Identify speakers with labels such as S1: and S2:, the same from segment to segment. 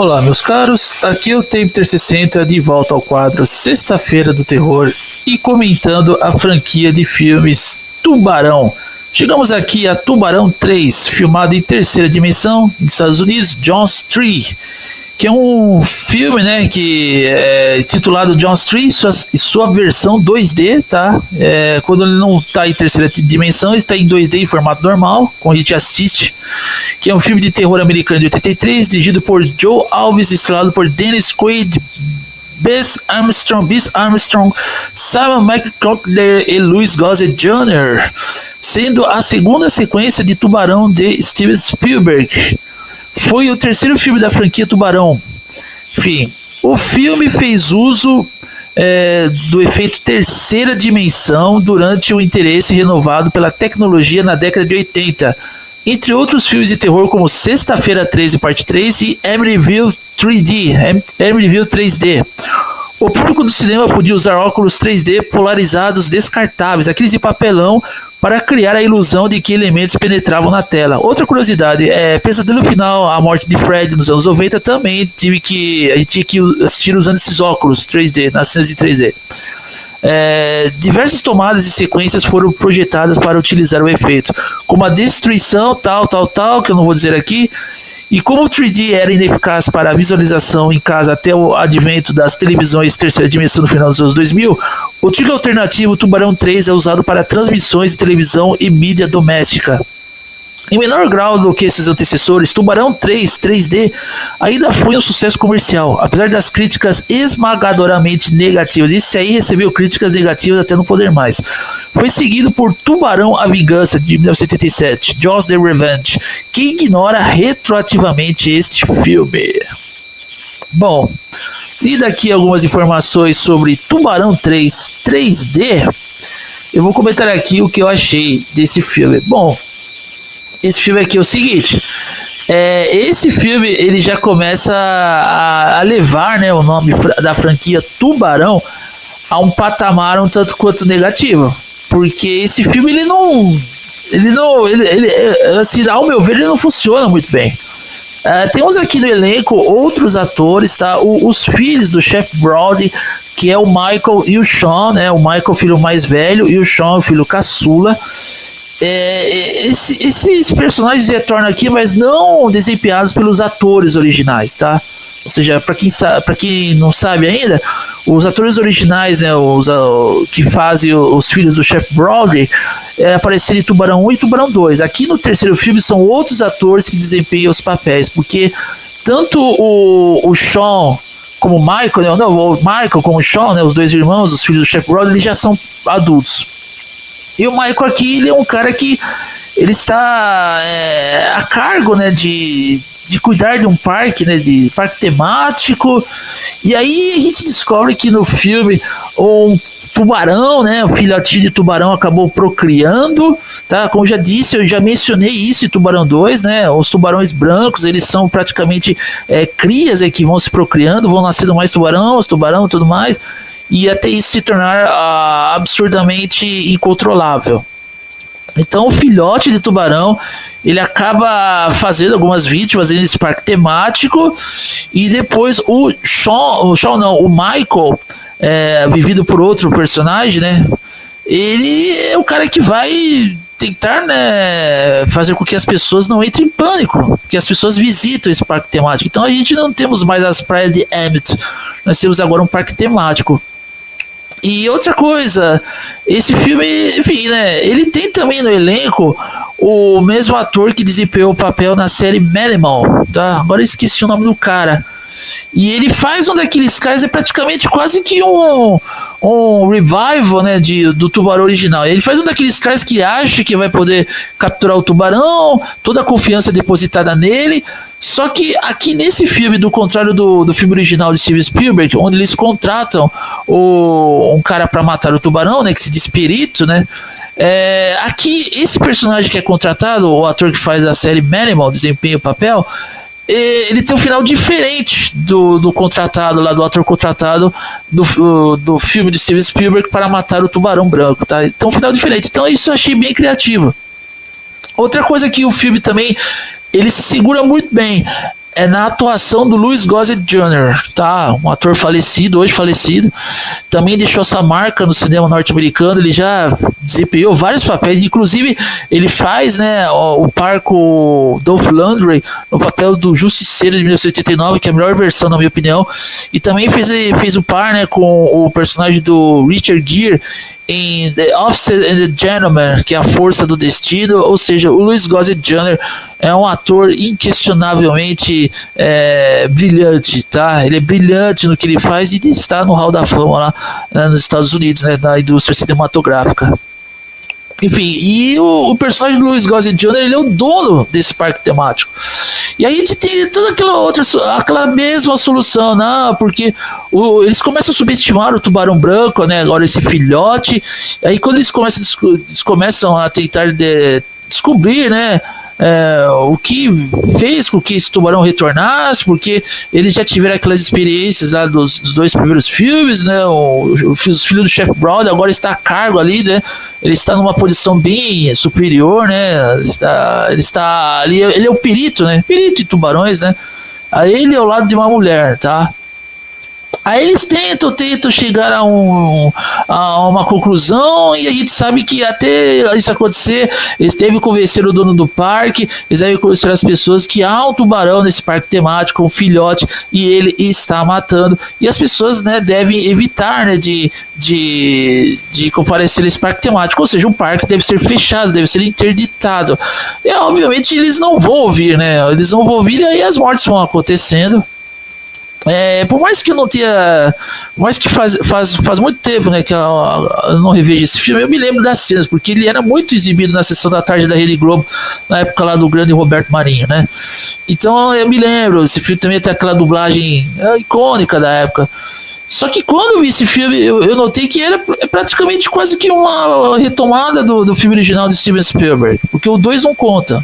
S1: Olá, meus caros, aqui é o Tempter 60 de volta ao quadro Sexta-feira do Terror e comentando a franquia de filmes Tubarão. Chegamos aqui a Tubarão 3, filmado em terceira dimensão nos Estados Unidos, John's Tree, que é um filme, né, que é titulado John's Tree e sua versão 2D, tá? Quando ele não está em terceira dimensão, ele está em 2D em formato normal, como a gente assiste, que é um filme de terror americano de 83, dirigido por Joe Alves, estrelado por Dennis Quaid, Bess Armstrong, Simon McCorkler e Louis Gossett Jr., sendo a segunda sequência de Tubarão de Steven Spielberg. Foi o terceiro filme da franquia Tubarão. Enfim, o filme fez uso do efeito terceira dimensão durante o interesse renovado pela tecnologia na década de 80, entre outros filmes de terror como Sexta-feira 13 Parte 3 e Amityville 3D. O público do cinema podia usar óculos 3D polarizados descartáveis, aqueles de papelão, para criar a ilusão de que elementos penetravam na tela. Outra curiosidade, Pesadelo Final, a morte de Fred nos anos 90, também a gente tinha que assistir usando esses óculos 3D, nas cenas de 3D. Diversas tomadas e sequências foram projetadas para utilizar o efeito, como a destruição, tal, que eu não vou dizer aqui. E como o 3D era ineficaz para a visualização em casa até o advento das televisões terceira dimensão no final dos anos 2000, o título alternativo Tubarão 3 é usado para transmissões de televisão e mídia doméstica. Em menor grau do que seus antecessores, Tubarão 3 3D ainda foi um sucesso comercial, apesar das críticas esmagadoramente negativas. Esse aí recebeu críticas negativas até não poder mais. Foi seguido por Tubarão a Vingança, de 1987, Jaws the Revenge, que ignora retroativamente este filme. Bom, e daqui algumas informações sobre Tubarão 3 3D, eu vou comentar aqui o que eu achei desse filme. Bom, esse filme aqui é o seguinte, esse filme ele já começa a levar, né, o nome da franquia Tubarão a um patamar um tanto quanto negativo, porque esse filme ele assim, ao meu ver, ele não funciona muito bem. Temos aqui no elenco outros atores, tá? Os filhos do Chef Brody, que é o Michael e o Sean, né? O Michael, filho mais velho, e o Sean, o filho caçula. Esses personagens retornam aqui, mas não desempenhados pelos atores originais, tá? Ou seja, para quem não sabe ainda, os atores originais, né, que fazem os filhos do Chef Brody, apareceram em Tubarão 1 e Tubarão 2. Aqui no terceiro filme são outros atores que desempenham os papéis, porque tanto o Sean como o Michael, né, o Michael como o Sean, né, os dois irmãos, os filhos do Chef Brody, eles já são adultos. E o Michael aqui, ele é um cara que ele está a cargo, né, de cuidar de um parque, né, de parque temático. E aí a gente descobre que no filme um tubarão, né, o filhotinho de tubarão acabou procriando, tá? Como eu já disse, eu já mencionei isso em Tubarão 2, né? Os tubarões brancos, eles são praticamente crias que vão se procriando, vão nascendo mais tubarão e tudo mais, e até isso se tornar absurdamente incontrolável. Então o filhote de tubarão, ele acaba fazendo algumas vítimas nesse parque temático, e depois o Michael, vivido por outro personagem, né? Ele é o cara que vai tentar, né, fazer com que as pessoas não entrem em pânico, que as pessoas visitam esse parque temático. Então a gente não temos mais as praias de Emmett, nós temos agora um parque temático. E outra coisa, esse filme, enfim, né, ele tem também no elenco o mesmo ator que desempenhou o papel na série Manimal, tá? Agora eu esqueci o nome do cara. E ele faz um daqueles caras, praticamente quase que um revival, né, do tubarão original. Ele faz um daqueles caras que acha que vai poder capturar o tubarão, toda a confiança depositada nele. Só que aqui nesse filme, do contrário do filme original de Steven Spielberg, onde eles contratam um cara para matar o tubarão, né, que se diz Perito, né? Aqui esse personagem que é contratado, o ator que faz a série Manimal, desempenha o papel, ele tem um final diferente do contratado lá, do ator contratado do filme de Steven Spielberg para matar o tubarão branco, tá? Então um final diferente. Então isso eu achei bem criativo. Outra coisa que o filme também ele se segura muito bem é na atuação do Louis Gossett Jr., tá? Um ator falecido, hoje falecido. Também deixou essa marca no cinema norte-americano. Ele já desempenhou vários papéis, inclusive ele faz, né, o Parco Dolph Lundgren no papel do Justiceiro de 1989, que é a melhor versão, na minha opinião. E também fez o par, né, com o personagem do Richard Gere em The Officer and the Gentleman, que é a força do destino. Ou seja, o Louis Gossett Jr. é um ator inquestionavelmente brilhante, tá? Ele é brilhante no que ele faz e está no Hall da Fama lá, né, nos Estados Unidos, né, na indústria cinematográfica. Enfim, e o personagem do Louis Gossett Jr., ele é o dono desse parque temático. E aí a gente tem toda aquela mesma solução, não, porque eles começam a subestimar o tubarão branco, né? Agora esse filhote. Aí quando eles começam a tentar descobrir, né? O que fez com que esse tubarão retornasse, porque eles já tiveram aquelas experiências lá dos dois primeiros filmes, né? O filho do Chef Brody agora está a cargo ali, né? Ele está numa posição bem superior, né? Ele está ali, ele é o perito, né? Perito em tubarões, né? Aí ele é ao lado de uma mulher, tá? Aí eles tentam chegar a uma conclusão, e a gente sabe que até isso acontecer, eles devem convencer o dono do parque, eles devem convencer as pessoas que há um tubarão nesse parque temático, um filhote, e ele está matando, e as pessoas, né, devem evitar, né, de comparecer nesse parque temático, ou seja, o parque deve ser fechado, deve ser interditado. E obviamente eles não vão ouvir, né, eles não vão ouvir, e aí as mortes vão acontecendo. Por mais que eu não tenha. Por mais que faz muito tempo, né, que eu não revejo esse filme, eu me lembro das cenas, porque ele era muito exibido na sessão da tarde da Rede Globo, na época lá do grande Roberto Marinho, né? Então eu me lembro, esse filme também tem aquela dublagem icônica da época. Só que quando eu vi esse filme, eu notei que era praticamente quase que uma retomada do filme original de Steven Spielberg, porque o 2 não conta.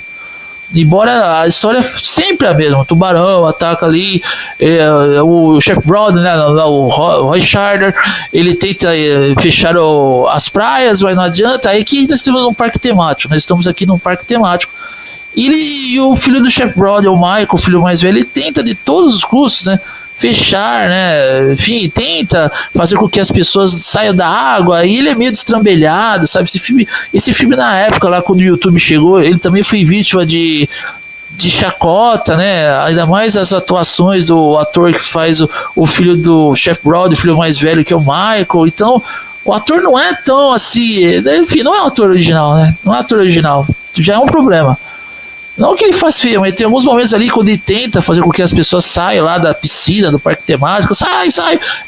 S1: Embora a história é sempre a mesma, o tubarão ataca ali, o Chef Brody, né, o Roy Scheider, ele tenta fechar as praias, mas não adianta. Aí aqui nós temos um parque temático, nós estamos aqui num parque temático. E o filho do Chef Brody, o Michael, o filho mais velho, ele tenta de todos os custos, né, fechar, né, enfim, tenta fazer com que as pessoas saiam da água, e ele é meio destrambelhado, sabe, esse filme na época lá, quando o YouTube chegou, ele também foi vítima de chacota, né, ainda mais as atuações do ator que faz o filho do Chef Brody, o filho mais velho, que é o Michael. Então o ator não é tão assim, enfim, não é um ator original, né, não é um ator original, já é um problema. Não que ele faz feio, mas tem alguns momentos ali quando ele tenta fazer com que as pessoas saiam lá da piscina, do parque temático, sai,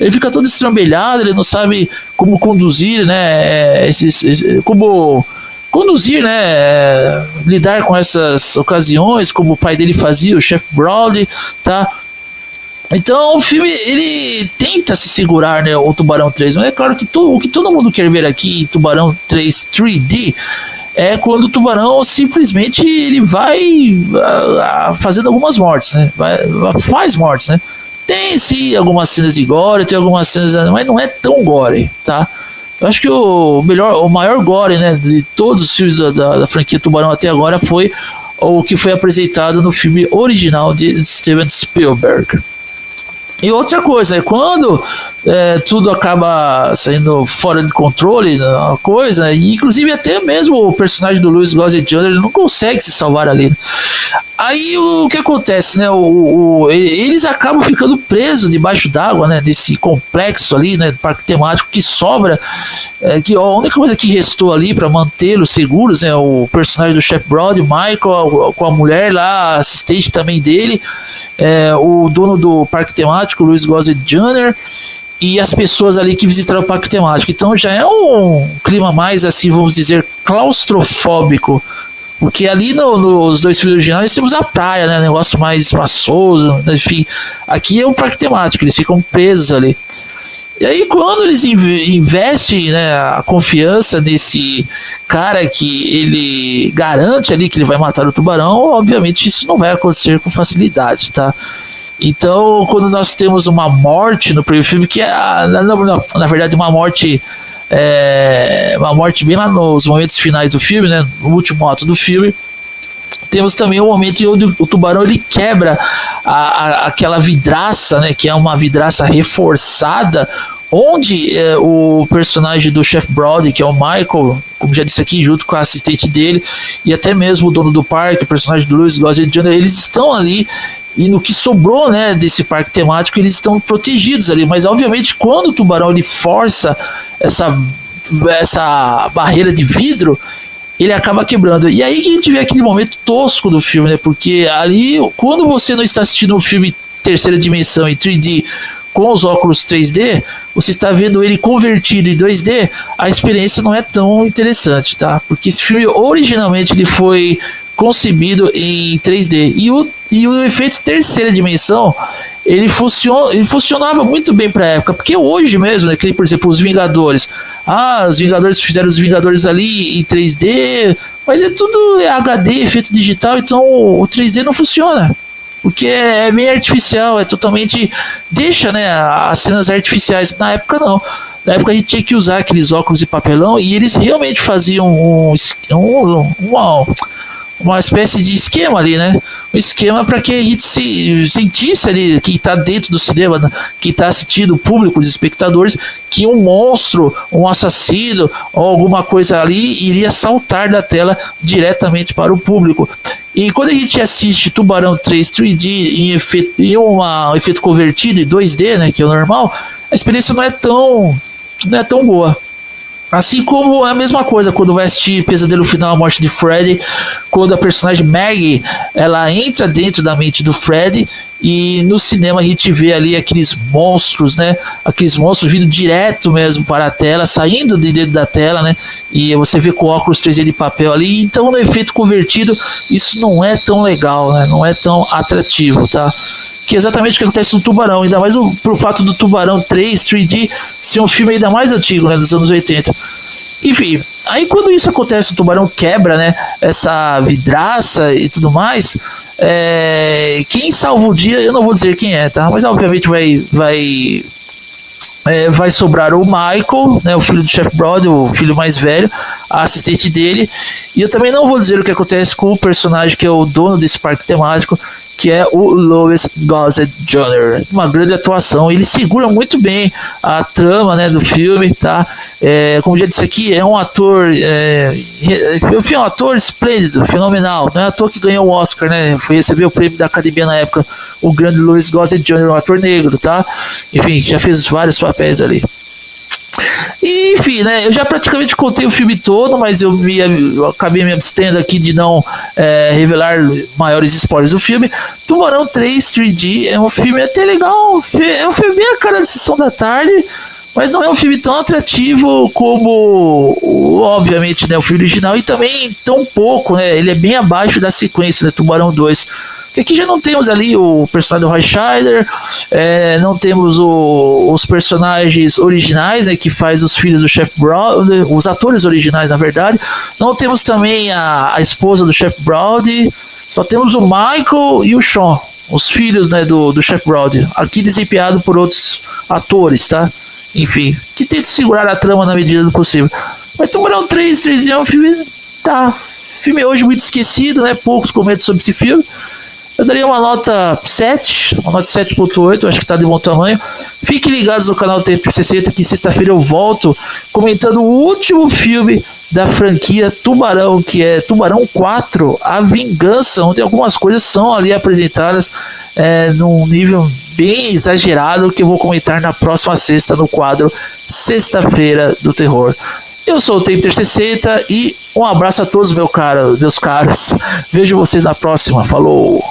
S1: ele fica todo estrambelhado, ele não sabe como conduzir, né, como conduzir, né, lidar com essas ocasiões, como o pai dele fazia, o Chef Brody, tá? Então o filme, ele tenta se segurar, né, o Tubarão 3, mas é claro que o que todo mundo quer ver aqui, Tubarão 3 3D, é quando o tubarão simplesmente ele vai fazendo algumas mortes, né? Faz mortes, né? Tem sim algumas cenas de gore, tem algumas cenas, mas não é tão gore, tá? Eu acho que o maior gore, né, de todos os filmes da franquia Tubarão até agora foi o que foi apresentado no filme original de Steven Spielberg. E outra coisa, é quando tudo acaba saindo fora de controle, a coisa, e inclusive até mesmo o personagem do Louis Gossett Jr., ele não consegue se salvar ali. Aí o que acontece, né? Eles acabam ficando presos debaixo d'água, né? Desse complexo ali, né? Do parque temático que sobra, que a única coisa que restou ali para mantê-los seguros, né? O personagem do Chef Brody, Michael, com a mulher lá, assistente também dele, o dono do parque temático, Louis Gossett Jr., e as pessoas ali que visitaram o parque temático. Então já é um clima mais, assim, vamos dizer, claustrofóbico. Porque ali nos dois filmes originais temos a praia, né? Negócio mais espaçoso, enfim. Aqui é um parque temático, eles ficam presos ali. E aí quando eles investem, né, a confiança nesse cara que ele garante ali que ele vai matar o tubarão, obviamente isso não vai acontecer com facilidade, tá? Então quando nós temos uma morte no primeiro filme, que é na verdade uma morte bem lá nos momentos finais do filme, né, no último ato do filme, temos também o momento onde o tubarão ele quebra aquela vidraça, né, que é uma vidraça reforçada, onde o personagem do Chef Brody, que é o Michael, como já disse aqui, junto com a assistente dele, e até mesmo o dono do parque, o personagem do Louis Gossett Jr., eles estão ali, e no que sobrou, né, desse parque temático, eles estão protegidos ali, mas obviamente quando o tubarão ele força essa barreira de vidro, ele acaba quebrando. E aí que a gente vê aquele momento tosco do filme, né? Porque ali, quando você não está assistindo um filme terceira dimensão em 3D com os óculos 3D, você está vendo ele convertido em 2D, a experiência não é tão interessante, tá? Porque esse filme originalmente ele foi concebido em 3D e o efeito terceira dimensão ele funcionava muito bem para a época, porque hoje mesmo, né, que, por exemplo, os Vingadores, os Vingadores fizeram os Vingadores ali em 3D, mas é tudo HD, efeito digital, então o 3D não funciona, porque é meio artificial, é totalmente, deixa, né, as cenas artificiais. Na época não. Na época a gente tinha que usar aqueles óculos de papelão e eles realmente faziam uma espécie de esquema ali, né? Um esquema para que a gente se sentisse ali, que está dentro do cinema, né? Que está assistindo, o público, os espectadores, que um monstro, um assassino ou alguma coisa ali iria saltar da tela diretamente para o público. E quando a gente assiste Tubarão 3 3D um efeito convertido em 2D, né, que é o normal, a experiência não é tão boa. Assim como é a mesma coisa quando vai assistir Pesadelo Final, a Morte de Freddy, quando a personagem Maggie ela entra dentro da mente do Freddy e no cinema a gente vê ali aqueles monstros, né? Aqueles monstros vindo direto mesmo para a tela, saindo de dentro da tela, né? E você vê com óculos 3D de papel ali. Então, no efeito convertido, isso não é tão legal, né? Não é tão atrativo, tá? Que é exatamente o que acontece no Tubarão, ainda mais pro fato do Tubarão 3 3D ser um filme ainda mais antigo, né, dos anos 80. Enfim, aí quando isso acontece, o Tubarão quebra, né, essa vidraça e tudo mais, quem salva o dia, eu não vou dizer quem é, tá? Mas obviamente vai sobrar o Michael, né, o filho do Chef Brody, o filho mais velho, a assistente dele, e eu também não vou dizer o que acontece com o personagem que é o dono desse parque temático, que é o Louis Gossett Jr. Uma grande atuação, ele segura muito bem a trama, né, do filme, tá? Como já disse aqui, é um ator, um ator esplêndido, fenomenal, não é um ator que ganhou o Oscar, né? Foi receber o prêmio da Academia na época, o grande Louis Gossett Jr., um ator negro, tá? Enfim, já fez vários papéis ali. E, enfim, né, eu já praticamente contei o filme todo, mas eu acabei me abstendo aqui de não revelar maiores spoilers do filme. Tubarão 3 3D é um filme até legal, é um filme bem a cara de sessão da tarde, mas não é um filme tão atrativo como, obviamente, né, o filme original, e também tão pouco, né, ele é bem abaixo da sequência, né, Tubarão 2. Que aqui já não temos ali o personagem do Roy Scheider, não temos os personagens originais, né, que faz os filhos do Chef Brody, os atores originais, na verdade. Não temos também a esposa do Chef Brody, só temos o Michael e o Sean, os filhos, né, do Chef Brody, aqui desempenhado por outros atores, tá? Enfim, que tentam segurar a trama na medida do possível. Mas Tubarão 3 é um filme, tá? Filme hoje muito esquecido, né? Poucos comentam sobre esse filme. Eu daria uma nota 7, uma nota 7.8, acho que está de bom tamanho. Fiquem ligados no canal Tempo 60, que sexta-feira eu volto comentando o último filme da franquia Tubarão, que é Tubarão 4, A Vingança, onde algumas coisas são ali apresentadas num nível bem exagerado, que eu vou comentar na próxima sexta, no quadro Sexta-feira do Terror. Eu sou o Tempo 60 e um abraço a todos, meus caros. Vejo vocês na próxima. Falou!